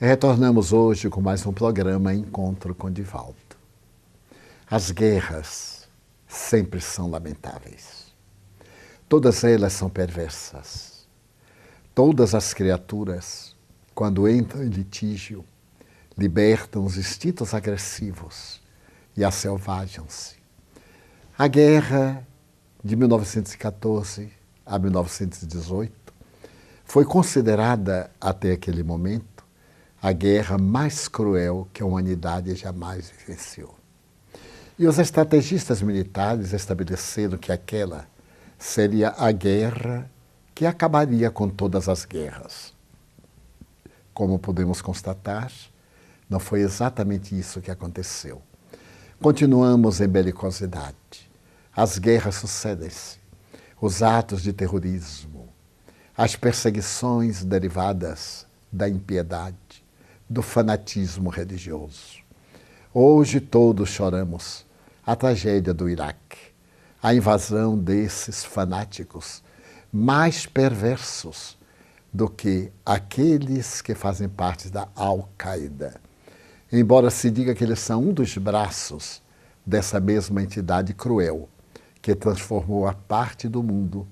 Retornamos hoje com mais um programa Encontro com Divaldo. As guerras sempre são lamentáveis. Todas elas são perversas. Todas as criaturas, quando entram em litígio, libertam os instintos agressivos e asselvajam-se. A guerra de 1914 a 1918 foi considerada, até aquele momento, a guerra mais cruel que a humanidade jamais vivenciou. E os estrategistas militares estabeleceram que aquela seria a guerra que acabaria com todas as guerras. Como podemos constatar, não foi exatamente isso que aconteceu. Continuamos em belicosidade. As guerras sucedem-se, os atos de terrorismo, as perseguições derivadas da impiedade, do fanatismo religioso. Hoje todos choramos a tragédia do Iraque, a invasão desses fanáticos mais perversos do que aqueles que fazem parte da Al-Qaeda. Embora se diga que eles são um dos braços dessa mesma entidade cruel que transformou a parte do mundo,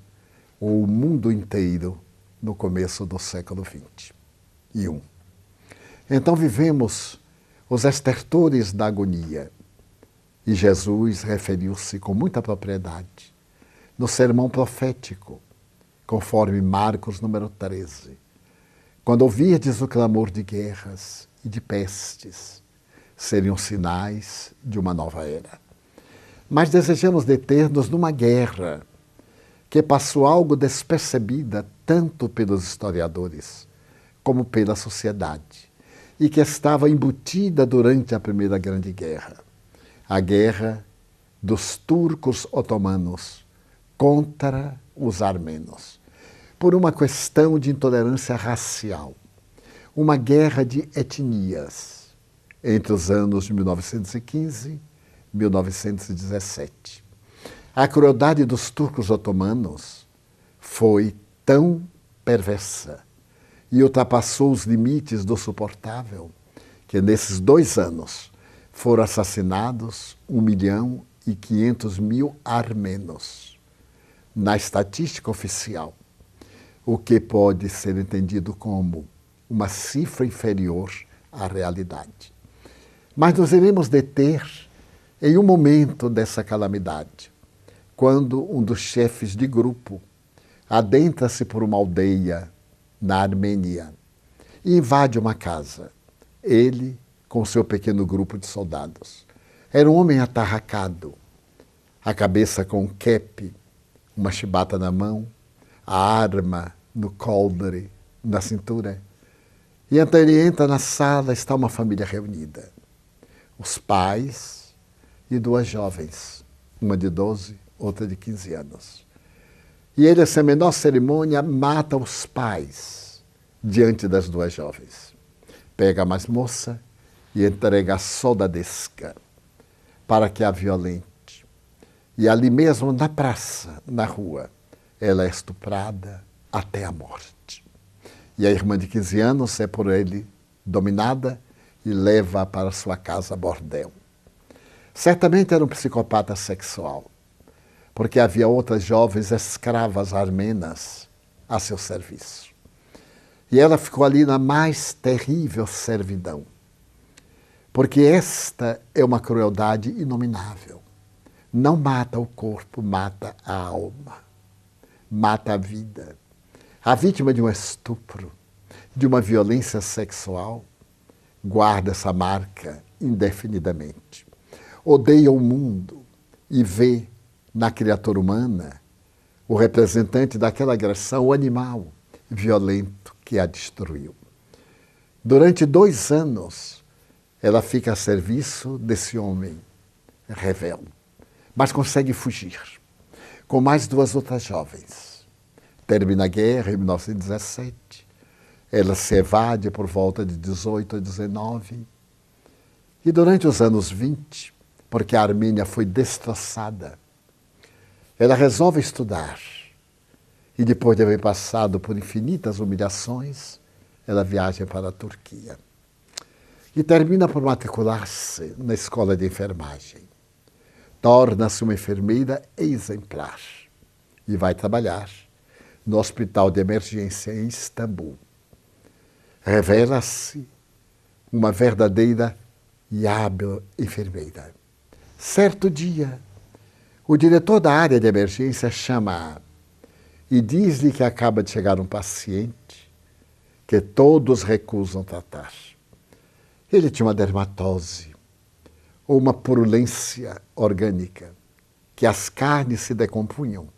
ou o mundo inteiro, no começo do século XXI. Então vivemos os estertores da agonia. E Jesus referiu-se com muita propriedade no sermão profético, conforme Marcos número 13. Quando ouvirdes o clamor de guerras e de pestes, seriam sinais de uma nova era. Mas desejamos deter-nos numa guerra que passou algo despercebida tanto pelos historiadores como pela sociedade, e que estava embutida durante a Primeira Grande Guerra, a guerra dos turcos otomanos contra os armenos, por uma questão de intolerância racial, uma guerra de etnias entre os anos de 1915 e 1917. A crueldade dos turcos otomanos foi tão perversa e ultrapassou os limites do suportável, que nesses 2 anos foram assassinados 1.500.000 armenos. Na estatística oficial, o que pode ser entendido como uma cifra inferior à realidade. Mas nos iremos deter em um momento dessa calamidade, quando um dos chefes de grupo adentra-se por uma aldeia na Armênia, e invade uma casa. Ele, com seu pequeno grupo de soldados. Era um homem atarracado, a cabeça com um kepe, uma chibata na mão, a arma no coldre, na cintura. E então ele entra na sala, está uma família reunida. Os pais e 2 jovens, uma de 12, outra de 15 anos. E ele, sem a menor cerimônia, mata os pais diante das 2 jovens. Pega a mais moça e entrega a soldadesca para que a violente. E ali mesmo, na praça, na rua, ela é estuprada até a morte. E a irmã de 15 anos é por ele dominada e leva para sua casa bordel. Certamente era um psicopata sexual, porque havia outras jovens escravas armenas a seu serviço. E ela ficou ali na mais terrível servidão, porque esta é uma crueldade inominável. Não mata o corpo, mata a alma, mata a vida. A vítima de um estupro, de uma violência sexual, guarda essa marca indefinidamente. Odeia o mundo e vê na criatura humana o representante daquela agressão, o animal violento que a destruiu. Durante 2 anos, ela fica a serviço desse homem rebelde, mas consegue fugir com mais 2 outras jovens. Termina a guerra em 1917, ela se evade por volta de 18 a 19, e durante os anos 20, porque a Armênia foi destroçada, ela resolve estudar. E depois de haver passado por infinitas humilhações, ela viaja para a Turquia. e termina por matricular-se na escola de enfermagem. Torna-se uma enfermeira exemplar e vai trabalhar no hospital de emergência em Istambul. Revela-se uma verdadeira e hábil enfermeira. Certo dia, o diretor da área de emergência chama-a e diz-lhe que acaba de chegar um paciente que todos recusam tratar. Ele tinha uma dermatose ou uma purulência orgânica, que as carnes se decompunham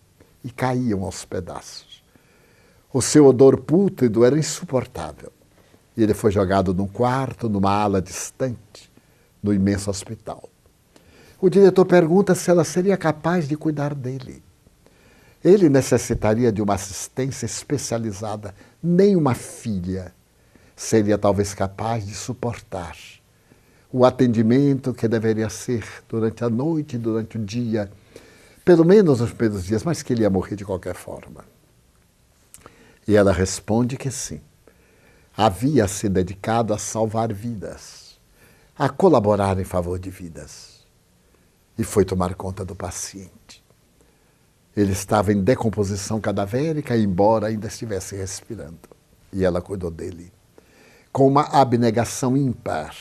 e caíam aos pedaços. O seu odor pútrido era insuportável. E ele foi jogado num quarto, numa ala distante, no imenso hospital. O diretor pergunta se ela seria capaz de cuidar dele. Ele necessitaria de uma assistência especializada. Nem uma filha seria talvez capaz de suportar o atendimento que deveria ser durante a noite e durante o dia, pelo menos nos primeiros dias, mas que ele ia morrer de qualquer forma. E ela responde que sim. Havia se dedicado a salvar vidas, a colaborar em favor de vidas. E foi tomar conta do paciente. Ele estava em decomposição cadavérica, embora ainda estivesse respirando. E ela cuidou dele com uma abnegação ímpar.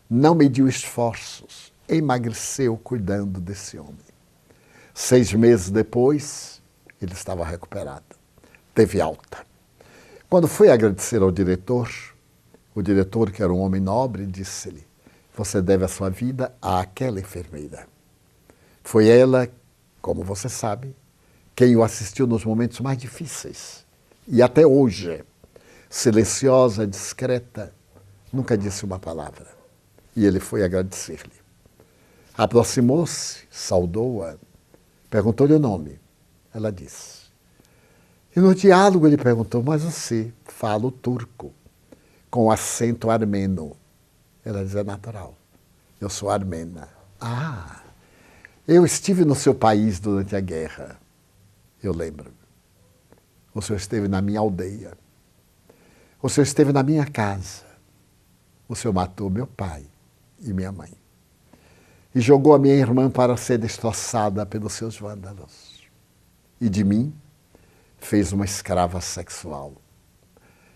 Não mediu esforços, emagreceu cuidando desse homem. 6 meses depois, ele estava recuperado. Teve alta. Quando foi agradecer ao diretor, o diretor, que era um homem nobre, disse-lhe: você deve a sua vida àquela enfermeira. Foi ela, como você sabe, quem o assistiu nos momentos mais difíceis. E até hoje, silenciosa, discreta, nunca disse uma palavra. E ele foi agradecer-lhe. Aproximou-se, saudou-a, perguntou-lhe o nome. Ela disse. E no diálogo ele perguntou: mas você fala o turco, com acento armeno. Ela diz: é natural, eu sou armena. Ah, eu estive no seu país durante a guerra. Eu lembro. O senhor esteve na minha aldeia. O senhor esteve na minha casa. O senhor matou meu pai e minha mãe. E jogou a minha irmã para ser destroçada pelos seus vândalos. E de mim fez uma escrava sexual.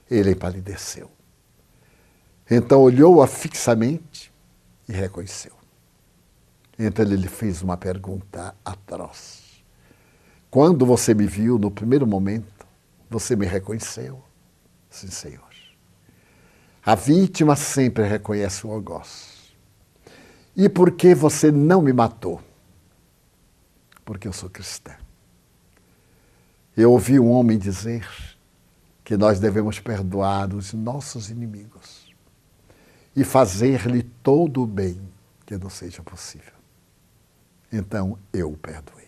Ele empalideceu. Então olhou-a fixamente e reconheceu. Então ele lhe fez uma pergunta atroz. Quando você me viu no primeiro momento, você me reconheceu? Sim, senhor. A vítima sempre reconhece o algoz. E por que você não me matou? Porque eu sou cristã. Eu ouvi um homem dizer que nós devemos perdoar os nossos inimigos e fazer-lhe todo o bem que não seja possível. Então eu o perdoei.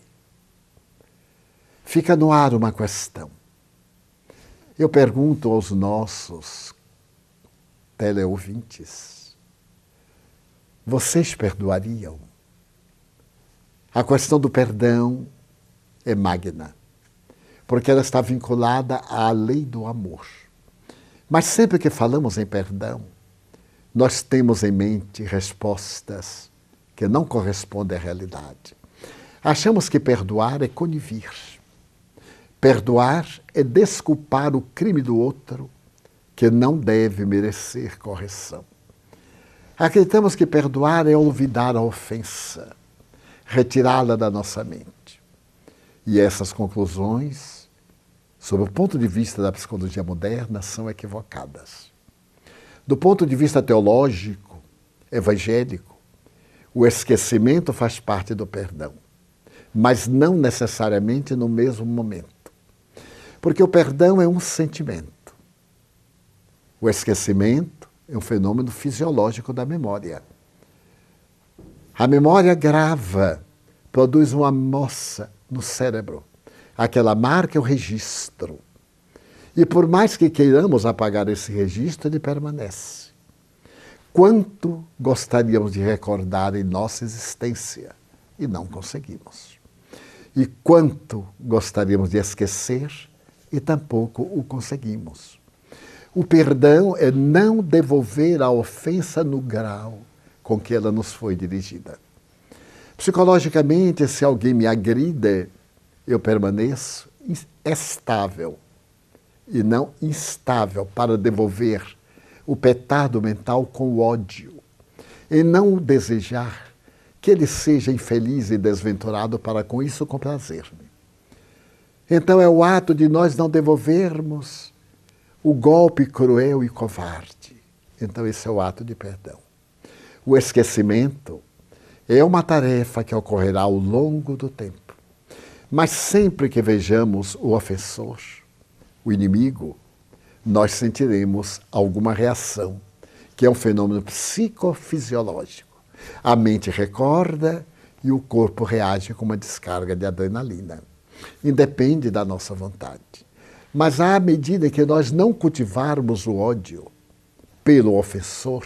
Fica no ar uma questão. Eu pergunto aos nossos teleouvintes: vocês perdoariam? A questão do perdão é magna, porque ela está vinculada à lei do amor. Mas sempre que falamos em perdão, nós temos em mente respostas que não correspondem à realidade. Achamos que perdoar é conivir. Perdoar é desculpar o crime do outro, que não deve merecer correção. Acreditamos que perdoar é olvidar a ofensa, retirá-la da nossa mente. E essas conclusões, sob o ponto de vista da psicologia moderna, são equivocadas. Do ponto de vista teológico, evangélico, o esquecimento faz parte do perdão, mas não necessariamente no mesmo momento. Porque o perdão é um sentimento. O esquecimento é um fenômeno fisiológico da memória. A memória grava, produz uma moça no cérebro. Aquela marca é o registro. E por mais que queiramos apagar esse registro, ele permanece. Quanto gostaríamos de recordar em nossa existência e não conseguimos. E quanto gostaríamos de esquecer e tampouco o conseguimos. O perdão é não devolver a ofensa no grau com que ela nos foi dirigida. Psicologicamente, se alguém me agride, eu permaneço estável e não instável para devolver o petardo mental com o ódio e não desejar que ele seja infeliz e desventurado para com isso comprazer-me. Então é o ato de nós não devolvermos o golpe cruel e covarde. Então esse é o ato de perdão. O esquecimento é uma tarefa que ocorrerá ao longo do tempo. Mas sempre que vejamos o ofensor, o inimigo, nós sentiremos alguma reação, que é um fenômeno psicofisiológico. A mente recorda e o corpo reage com uma descarga de adrenalina. Independe da nossa vontade. Mas à medida que nós não cultivarmos o ódio pelo ofensor,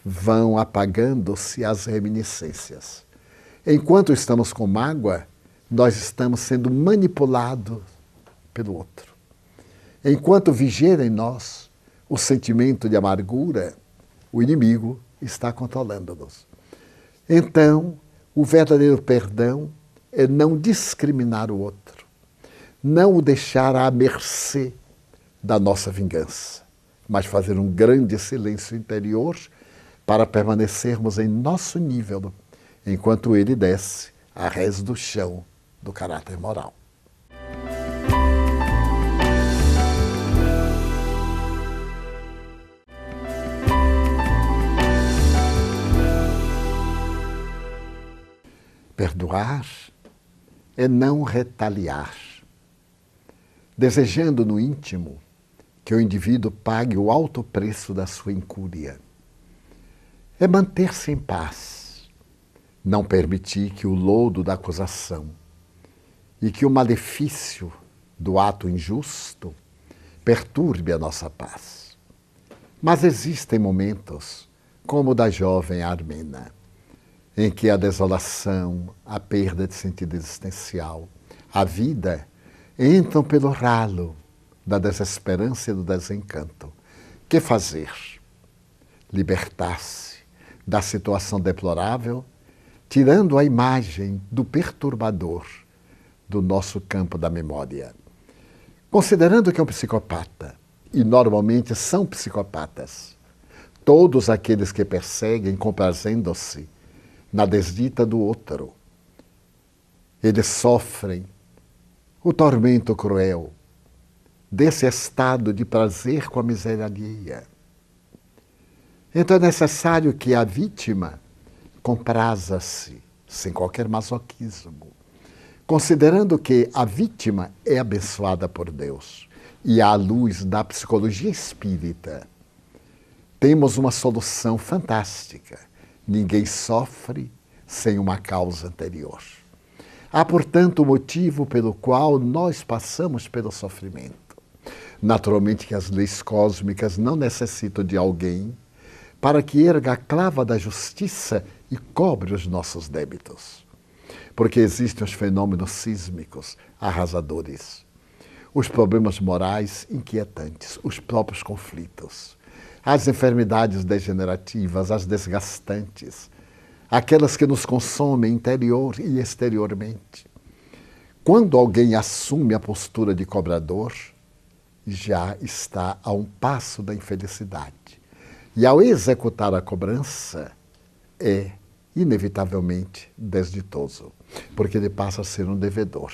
vão apagando-se as reminiscências. Enquanto estamos com mágoa, nós estamos sendo manipulados pelo outro. Enquanto viger em nós o sentimento de amargura, o inimigo está controlando-nos. Então, o verdadeiro perdão é não discriminar o outro, não o deixar à mercê da nossa vingança, mas fazer um grande silêncio interior para permanecermos em nosso nível, enquanto ele desce a rés do chão do caráter moral. Perdoar é não retaliar, desejando no íntimo que o indivíduo pague o alto preço da sua incúria. É manter-se em paz, não permitir que o lodo da acusação e que o malefício do ato injusto perturbe a nossa paz. Mas existem momentos, como o da jovem armena, em que a desolação, a perda de sentido existencial, a vida, entram pelo ralo da desesperança e do desencanto. Que fazer? Libertar-se da situação deplorável, tirando a imagem do perturbador do nosso campo da memória. Considerando que é um psicopata, e normalmente são psicopatas, todos aqueles que perseguem comprazendo-se na desdita do outro, eles sofrem o tormento cruel desse estado de prazer com a miséria alheia. Então é necessário que a vítima compraza-se, sem qualquer masoquismo, considerando que a vítima é abençoada por Deus e à luz da psicologia espírita, temos uma solução fantástica. Ninguém sofre sem uma causa anterior. Há, portanto, o motivo pelo qual nós passamos pelo sofrimento. Naturalmente que as leis cósmicas não necessitam de alguém para que erga a clava da justiça e cobre os nossos débitos. Porque existem os fenômenos sísmicos arrasadores, os problemas morais inquietantes, os próprios conflitos, as enfermidades degenerativas, as desgastantes, aquelas que nos consomem interior e exteriormente. Quando alguém assume a postura de cobrador, já está a um passo da infelicidade. E ao executar a cobrança, é inevitavelmente desditoso, porque ele passa a ser um devedor.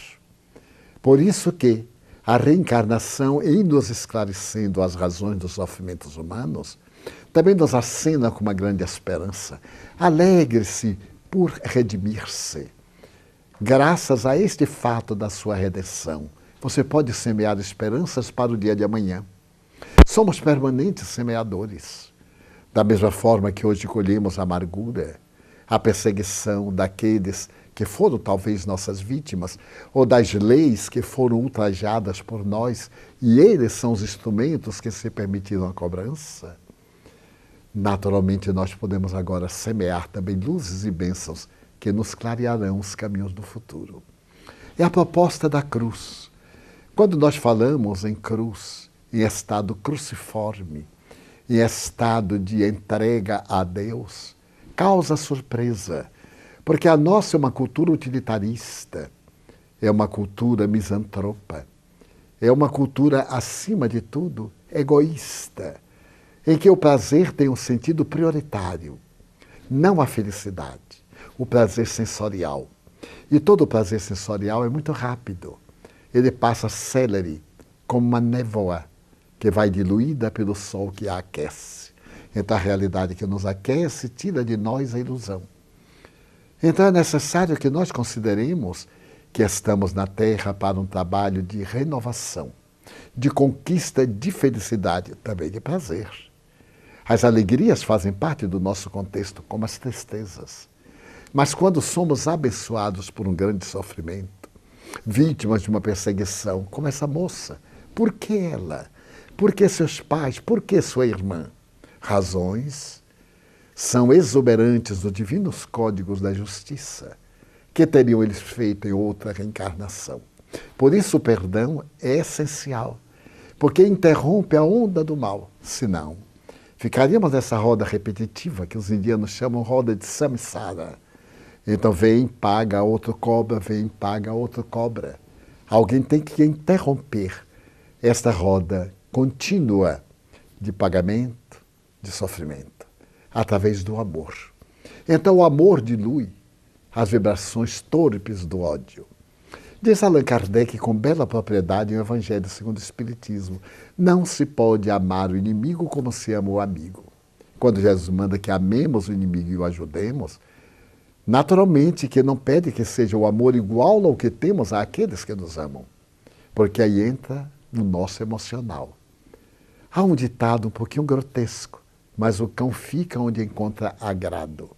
Por isso que a reencarnação, em nos esclarecendo as razões dos sofrimentos humanos, também nos acena com uma grande esperança. Alegre-se por redimir-se. Graças a este fato da sua redenção, você pode semear esperanças para o dia de amanhã. Somos permanentes semeadores. Da mesma forma que hoje colhemos a amargura, a perseguição daqueles que foram talvez nossas vítimas, ou das leis que foram ultrajadas por nós, e eles são os instrumentos que se permitiram a cobrança, naturalmente nós podemos agora semear também luzes e bênçãos que nos clarearão os caminhos do futuro. É a proposta da cruz. Quando nós falamos em cruz, em estado cruciforme, em estado de entrega a Deus, causa surpresa, porque a nossa é uma cultura utilitarista, é uma cultura misantropa, é uma cultura, acima de tudo, egoísta, em que o prazer tem um sentido prioritário, não a felicidade, o prazer sensorial. E todo prazer sensorial é muito rápido. Ele passa célere, como uma névoa que vai diluída pelo sol que a aquece. Então a realidade que nos aquece tira de nós a ilusão. Então é necessário que nós consideremos que estamos na Terra para um trabalho de renovação, de conquista de felicidade, também de prazer. As alegrias fazem parte do nosso contexto, como as tristezas. Mas quando somos abençoados por um grande sofrimento, vítimas de uma perseguição, como essa moça, por que ela? Por que seus pais? Por que sua irmã? Razões são exuberantes dos divinos códigos da justiça, que teriam eles feito em outra reencarnação. Por isso o perdão é essencial, porque interrompe a onda do mal. Senão, ficaríamos nessa roda repetitiva que os indianos chamam roda de samsara. Então vem, paga, outro cobra, vem, paga, outro cobra. Alguém tem que interromper esta roda contínua de pagamento, de sofrimento, através do amor. Então o amor dilui as vibrações torpes do ódio. Diz Allan Kardec com bela propriedade no Evangelho segundo o Espiritismo: não se pode amar o inimigo como se ama o amigo. Quando Jesus manda que amemos o inimigo e o ajudemos, naturalmente que não pede que seja o amor igual ao que temos àqueles que nos amam, porque aí entra no nosso emocional. Há um ditado um pouquinho grotesco, mas o cão fica onde encontra agrado.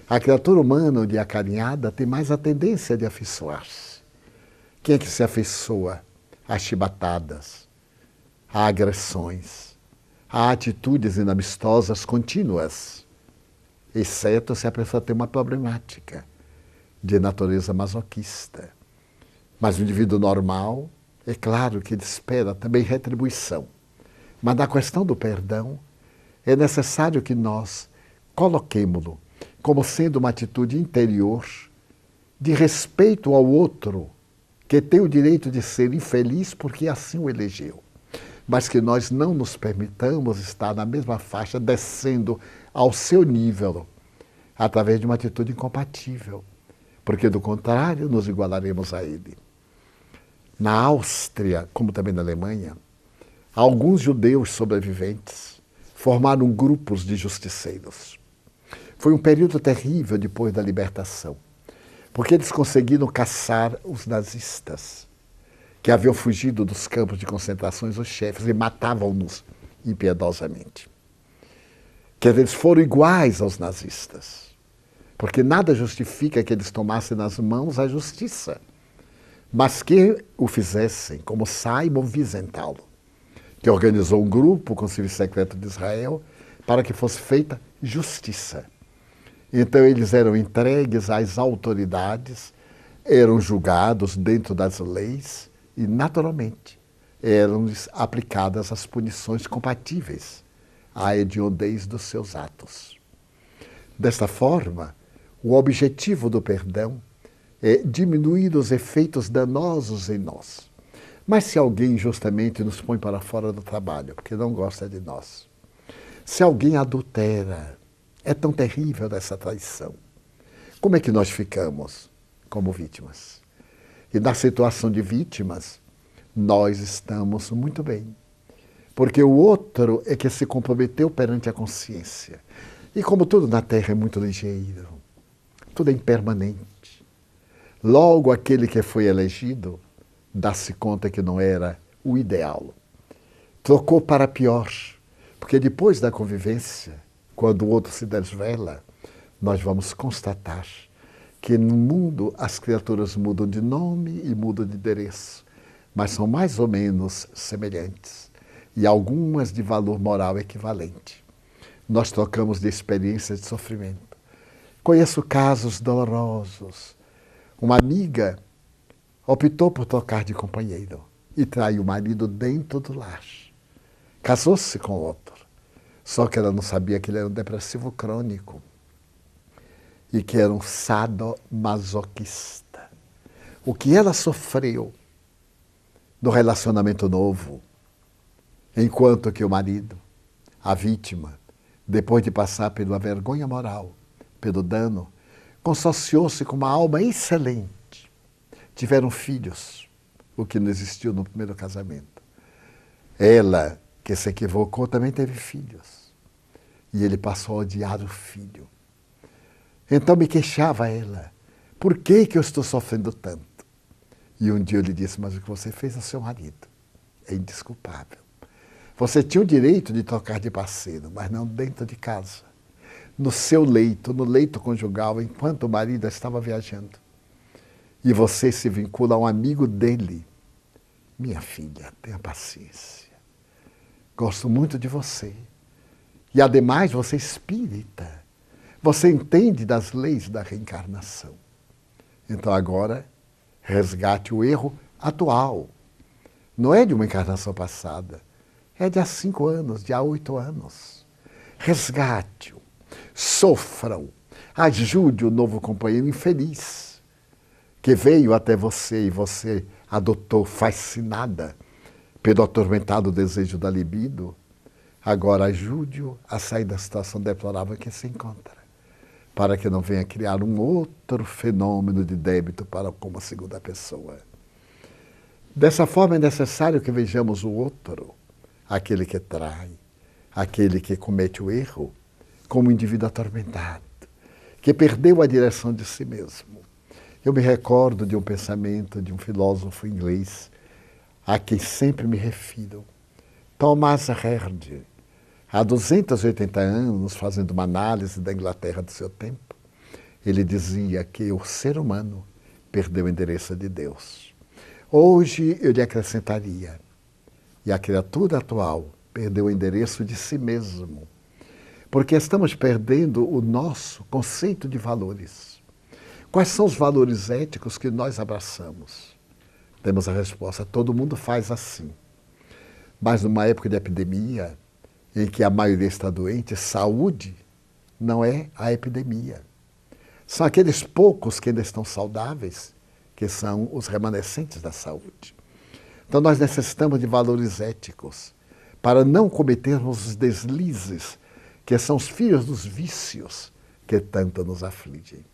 A criatura humana, onde é acarinhada, tem mais a tendência de afeiçoar-se. Quem é que se afeiçoa a chibatadas, a agressões, a atitudes inamistosas contínuas? Exceto se a pessoa tem uma problemática de natureza masoquista. Mas o indivíduo normal, é claro que ele espera também retribuição. Mas na questão do perdão, é necessário que nós coloquemo-lo como sendo uma atitude interior de respeito ao outro, que tem o direito de ser infeliz porque assim o elegeu. Mas que nós não nos permitamos estar na mesma faixa, descendo ao seu nível, através de uma atitude incompatível, porque do contrário nos igualaremos a ele. Na Áustria, como também na Alemanha, alguns judeus sobreviventes formaram grupos de justiceiros. Foi um período terrível depois da libertação, porque eles conseguiram caçar os nazistas, que haviam fugido dos campos de concentrações, os chefes, e matavam-nos impiedosamente. Que eles foram iguais aos nazistas, porque nada justifica que eles tomassem nas mãos a justiça, mas que o fizessem, como Simon Wiesenthal, que organizou um grupo com o Serviço Secreto de Israel para que fosse feita justiça. Então eles eram entregues às autoridades, eram julgados dentro das leis e, naturalmente, eram-lhes aplicadas as punições compatíveis à hediondez dos seus atos. Desta forma, o objetivo do perdão é diminuir os efeitos danosos em nós. Mas se alguém injustamente nos põe para fora do trabalho, porque não gosta de nós, se alguém adultera, é tão terrível essa traição, como é que nós ficamos como vítimas? E na situação de vítimas, nós estamos muito bem, porque o outro é que se comprometeu perante a consciência. E como tudo na Terra é muito ligeiro, tudo é impermanente, logo aquele que foi elegido dá-se conta que não era o ideal. Trocou para pior, porque depois da convivência, quando o outro se desvela, nós vamos constatar que no mundo as criaturas mudam de nome e mudam de endereço, mas são mais ou menos semelhantes e algumas de valor moral equivalente. Nós trocamos de experiências de sofrimento. Conheço casos dolorosos. Uma amiga optou por trocar de companheiro e traiu o marido dentro do lar. Casou-se com outro. Só que ela não sabia que ele era um depressivo crônico e que era um sadomasoquista. O que ela sofreu no relacionamento novo, enquanto que o marido, a vítima, depois de passar pela vergonha moral, pelo dano, consociou-se com uma alma excelente. Tiveram filhos, o que não existiu no primeiro casamento. Ela, que se equivocou, também teve filhos. E ele passou a odiar o filho. Então me queixava ela. Por que eu estou sofrendo tanto? E um dia eu lhe disse, mas o que você fez ao seu marido é indesculpável. Você tinha o direito de trocar de parceiro, mas não dentro de casa. No seu leito, no leito conjugal, enquanto o marido estava viajando. E você se vincula a um amigo dele. Minha filha, tenha paciência. Gosto muito de você. E, ademais, você é espírita. Você entende das leis da reencarnação. Então, agora, resgate o erro atual. Não é de uma encarnação passada. É de há 5 anos, de há 8 anos. Resgate-o. Sofram. Ajude o novo companheiro infeliz que veio até você e você adotou fascinada pelo atormentado desejo da libido. Agora ajude-o a sair da situação deplorável que se encontra, para que não venha criar um outro fenômeno de débito para com uma segunda pessoa. Dessa forma é necessário que vejamos o outro, aquele que trai, aquele que comete o erro, como um indivíduo atormentado, que perdeu a direção de si mesmo. Eu me recordo de um pensamento de um filósofo inglês, a quem sempre me refiro, Thomas Hardy, há 280 anos, fazendo uma análise da Inglaterra do seu tempo, ele dizia que o ser humano perdeu o endereço de Deus. Hoje eu lhe acrescentaria, e a criatura atual perdeu o endereço de si mesmo, porque estamos perdendo o nosso conceito de valores. Quais são os valores éticos que nós abraçamos? Temos a resposta, todo mundo faz assim. Mas numa época de epidemia, em que a maioria está doente, saúde não é a epidemia. São aqueles poucos que ainda estão saudáveis, que são os remanescentes da saúde. Então nós necessitamos de valores éticos para não cometermos os deslizes que são os filhos dos vícios que tanto nos afligem.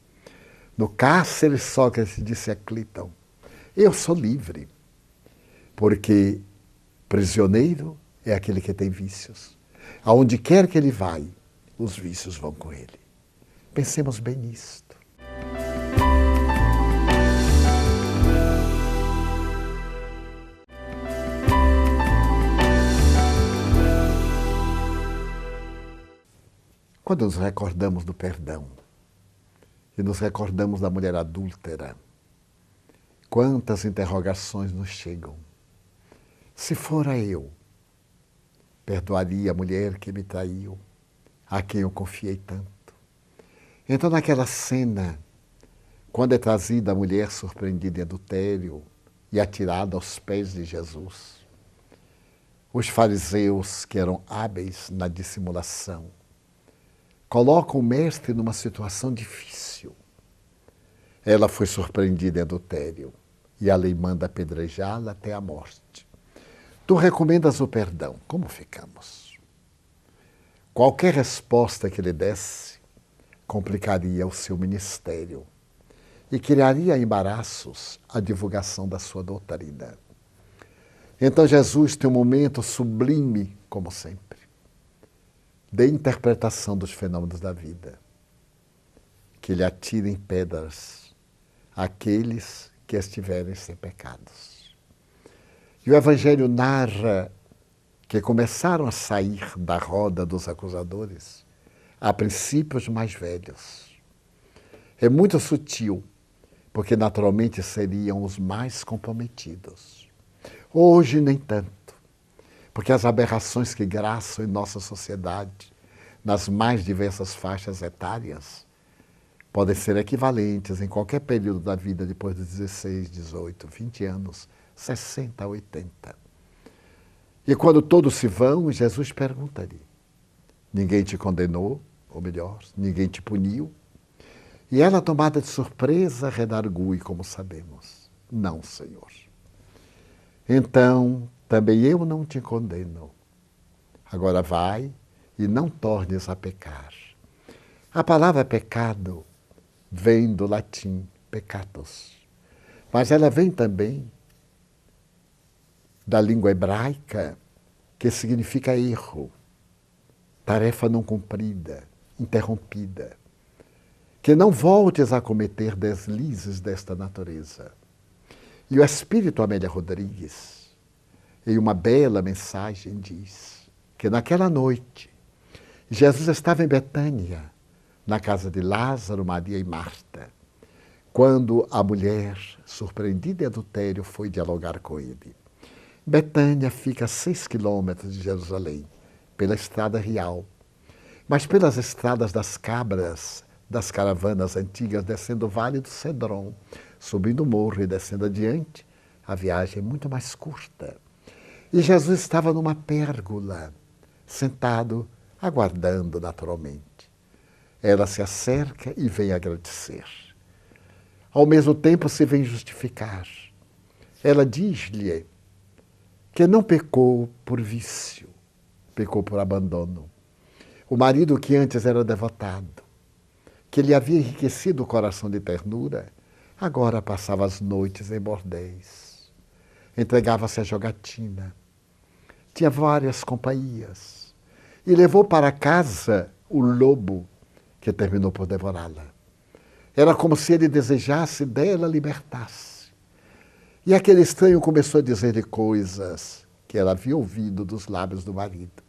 No cárcere, Sócrates disse a Clítão, eu sou livre, porque prisioneiro é aquele que tem vícios. Aonde quer que ele vai, os vícios vão com ele. Pensemos bem nisto. Quando nos recordamos do perdão e nos recordamos da mulher adúltera, quantas interrogações nos chegam. Se fora eu, perdoaria a mulher que me traiu, a quem eu confiei tanto. Então, naquela cena, quando é trazida a mulher surpreendida em adultério e atirada aos pés de Jesus, os fariseus, que eram hábeis na dissimulação, colocam o mestre numa situação difícil. Ela foi surpreendida em adultério e a lei manda apedrejá-la até a morte. Tu recomendas o perdão. Como ficamos? Qualquer resposta que lhe desse complicaria o seu ministério e criaria embaraços à divulgação da sua doutrina. Então Jesus tem um momento sublime, como sempre, de interpretação dos fenômenos da vida, que lhe atirem pedras aqueles que estiverem sem pecados. E o Evangelho narra que começaram a sair da roda dos acusadores, a princípio os mais velhos. É muito sutil, porque naturalmente seriam os mais comprometidos. Hoje nem tanto, porque as aberrações que graçam em nossa sociedade, nas mais diversas faixas etárias, podem ser equivalentes em qualquer período da vida, depois dos 16, 18, 20 anos, 60, 80. E quando todos se vão, Jesus pergunta-lhe: ninguém te condenou? Ou melhor, ninguém te puniu? E ela, tomada de surpresa, redargui, como sabemos: não, Senhor. Então, também eu não te condeno. Agora vai e não tornes a pecar. A palavra pecado vem do latim peccatus, mas ela vem também da língua hebraica, que significa erro, tarefa não cumprida, interrompida. Que não voltes a cometer deslizes desta natureza. E o Espírito Amélia Rodrigues, em uma bela mensagem, diz que naquela noite Jesus estava em Betânia, na casa de Lázaro, Maria e Marta, quando a mulher, surpreendida em adultério, foi dialogar com ele. Betânia fica a 6 quilômetros de Jerusalém, pela estrada real, mas pelas estradas das cabras, das caravanas antigas, descendo o Vale do Cedron, subindo o morro e descendo adiante, a viagem é muito mais curta. E Jesus estava numa pérgola, sentado, aguardando naturalmente. Ela se acerca e vem agradecer. Ao mesmo tempo se vem justificar. Ela diz-lhe que não pecou por vício, pecou por abandono. O marido que antes era devotado, que lhe havia enriquecido o coração de ternura, agora passava as noites em bordéis. Entregava-se à jogatina. Tinha várias companhias. E levou para casa o lobo, que terminou por devorá-la. Era como se ele desejasse dela libertar-se. E aquele estranho começou a dizer-lhe coisas que ela havia ouvido dos lábios do marido.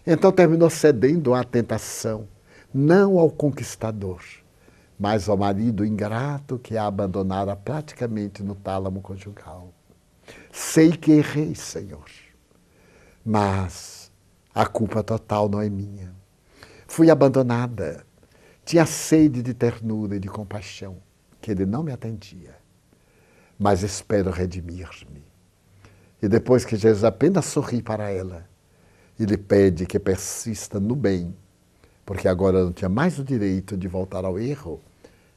Então terminou cedendo à tentação, não ao conquistador, mas ao marido ingrato que a abandonara praticamente no tálamo conjugal. Sei que errei, Senhor, mas a culpa total não é minha. Fui abandonada, tinha sede de ternura e de compaixão, que ele não me atendia, mas espero redimir-me. E depois que Jesus apenas sorri para ela, e lhe pede que persista no bem, porque agora não tinha mais o direito de voltar ao erro,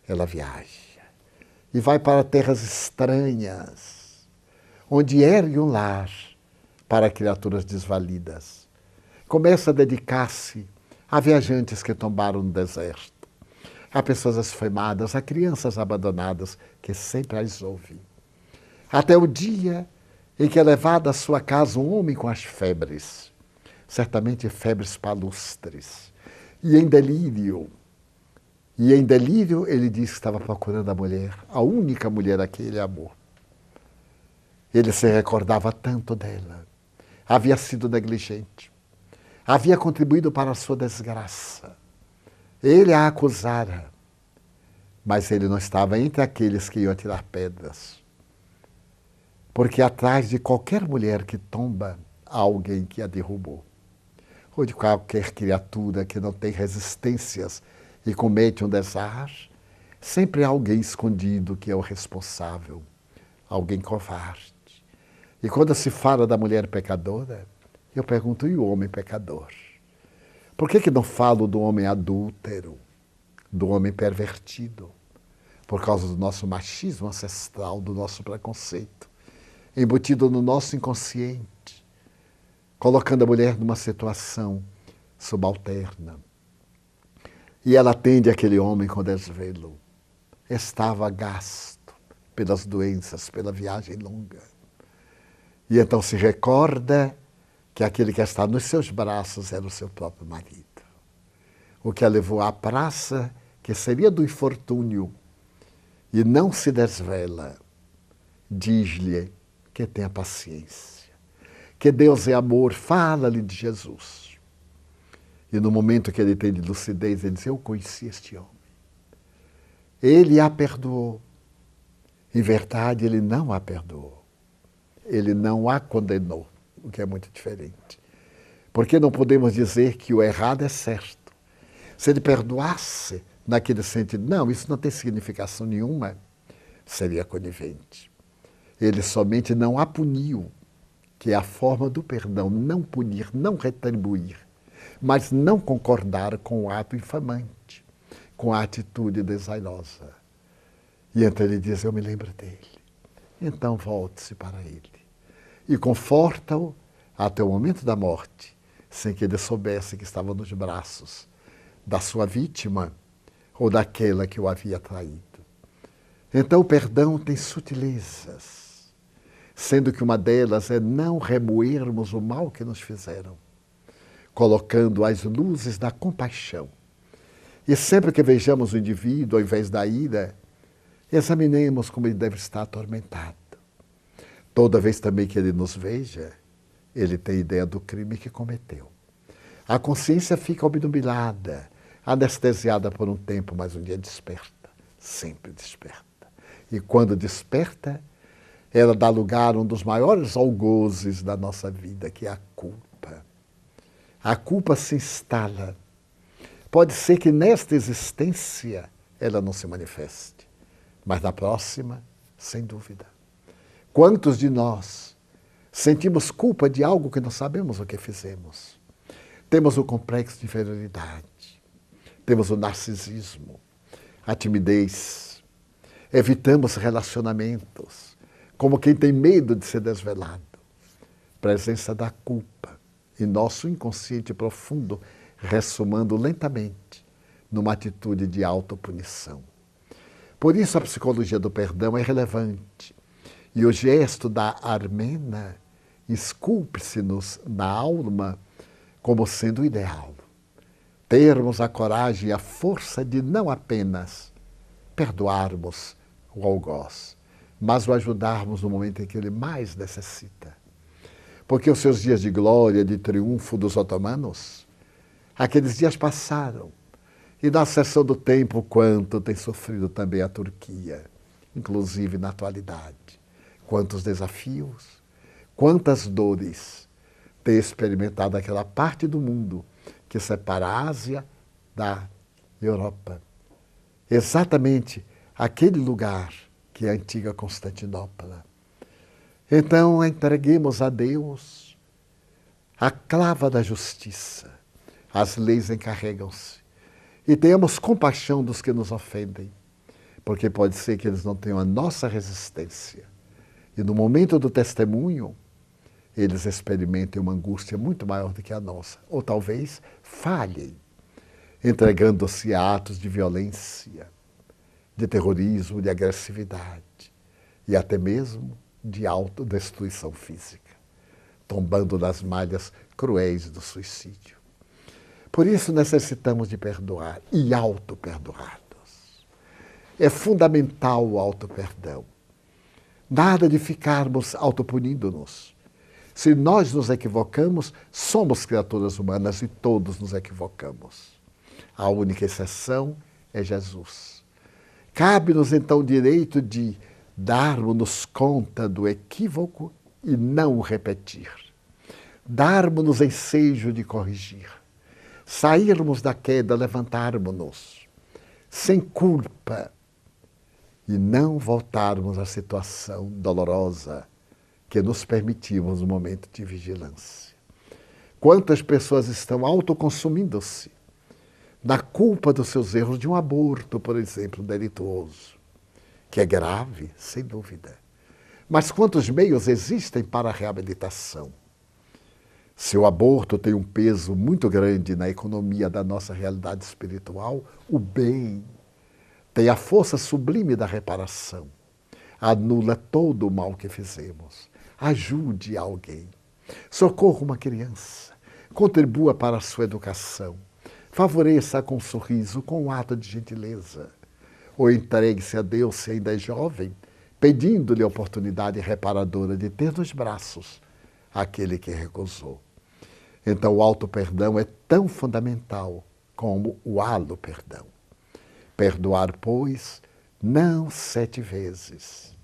ela viaja e vai para terras estranhas, onde ergue um lar para criaturas desvalidas. Começa a dedicar-se a viajantes que tombaram no deserto, a pessoas esfemadas, a crianças abandonadas que sempre as ouve. Até o dia em que é levado à sua casa um homem com as febres, certamente febres palustres, e em delírio ele disse que estava procurando a mulher, a única mulher a que ele amou. Ele se recordava tanto dela, havia sido negligente, havia contribuído para a sua desgraça. Ele a acusara, mas ele não estava entre aqueles que iam tirar pedras. Porque atrás de qualquer mulher que tomba, há alguém que a derrubou. Ou de qualquer criatura que não tem resistências e comete um desastre, sempre há alguém escondido que é o responsável, alguém covarde. E quando se fala da mulher pecadora, eu pergunto, e o homem pecador? Por que não falo do homem adúltero, do homem pervertido? Por causa do nosso machismo ancestral, do nosso preconceito, embutido no nosso inconsciente, colocando a mulher numa situação subalterna. E ela atende aquele homem com desvelo. Estava gasto pelas doenças, pela viagem longa. E então se recorda que aquele que está nos seus braços era o seu próprio marido. O que a levou à praça, que seria do infortúnio, e não se desvela, diz-lhe que tenha paciência, que Deus é amor, fala-lhe de Jesus. E no momento que ele tem de lucidez, ele diz, eu conheci este homem. Ele a perdoou. Em verdade, ele não a perdoou. Ele não a condenou, o que é muito diferente. Porque não podemos dizer que o errado é certo. Se ele perdoasse naquele sentido, não, isso não tem significação nenhuma, seria conivente. Ele somente não a puniu, que é a forma do perdão, não punir, não retribuir, mas não concordar com o ato infamante, com a atitude desairosa. E então ele diz, eu me lembro dele. Então volte-se para ele e conforta-o até o momento da morte, sem que ele soubesse que estava nos braços da sua vítima ou daquela que o havia traído. Então o perdão tem sutilezas, sendo que uma delas é não remoermos o mal que nos fizeram, colocando as luzes da compaixão. E sempre que vejamos o indivíduo, ao invés da ira, examinemos como ele deve estar atormentado. Toda vez também que ele nos veja, ele tem ideia do crime que cometeu. A consciência fica obnubilada, anestesiada por um tempo, mas um dia desperta, sempre desperta. E quando desperta, ela dá lugar a um dos maiores algozes da nossa vida, que é a culpa. A culpa se instala. Pode ser que nesta existência ela não se manifeste, mas na próxima, sem dúvida. Quantos de nós sentimos culpa de algo que não sabemos o que fizemos? Temos o complexo de inferioridade, temos o narcisismo, a timidez, evitamos relacionamentos, como quem tem medo de ser desvelado. Presença da culpa em nosso inconsciente profundo, ressumando lentamente numa atitude de autopunição. Por isso a psicologia do perdão é relevante. E o gesto da Armena esculpe-se-nos na alma como sendo o ideal. Termos a coragem e a força de não apenas perdoarmos o algoz, mas o ajudarmos no momento em que ele mais necessita. Porque os seus dias de glória, de triunfo dos otomanos, aqueles dias passaram. E na seção do tempo, quanto tem sofrido também a Turquia, inclusive na atualidade. Quantos desafios, quantas dores tem experimentado aquela parte do mundo que separa a Ásia da Europa. Exatamente aquele lugar que é a antiga Constantinopla. Então, entreguemos a Deus a clava da justiça. As leis encarregam-se. E tenhamos compaixão dos que nos ofendem, porque pode ser que eles não tenham a nossa resistência. E no momento do testemunho, eles experimentem uma angústia muito maior do que a nossa. Ou talvez falhem, entregando-se a atos de violência, de terrorismo, de agressividade e até mesmo de autodestruição física, tombando nas malhas cruéis do suicídio. Por isso necessitamos de perdoar e auto-perdoar-nos. É fundamental o auto-perdão. Nada de ficarmos autopunindo-nos. Se nós nos equivocamos, somos criaturas humanas e todos nos equivocamos. A única exceção é Jesus. Cabe-nos então o direito de darmos-nos conta do equívoco e não o repetir. Darmos-nos ensejo de corrigir. Sairmos da queda, levantarmos-nos, sem culpa, e não voltarmos à situação dolorosa que nos permitimos no momento de vigilância. Quantas pessoas estão autoconsumindo-se na culpa dos seus erros de um aborto, por exemplo, delituoso, que é grave, sem dúvida. Mas quantos meios existem para a reabilitação? Se o aborto tem um peso muito grande na economia da nossa realidade espiritual, o bem tem a força sublime da reparação. Anula todo o mal que fizemos. Ajude alguém. Socorra uma criança. Contribua para a sua educação. Favoreça com um sorriso, com um ato de gentileza. Ou entregue-se a Deus, se ainda é jovem, pedindo-lhe a oportunidade reparadora de ter nos braços aquele que recusou. Então o auto-perdão é tão fundamental como o halo-perdão. Perdoar, pois, não 7 vezes,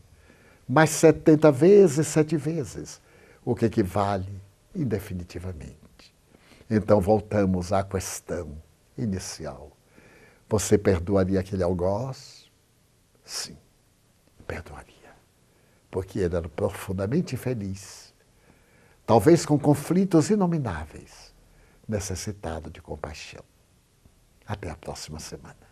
mas 70 vezes, 7 vezes, o que equivale indefinitivamente. Então voltamos à questão inicial. Você perdoaria aquele algoz? Sim, perdoaria. Porque ele era profundamente feliz talvez com conflitos inomináveis, necessitado de compaixão. Até a próxima semana.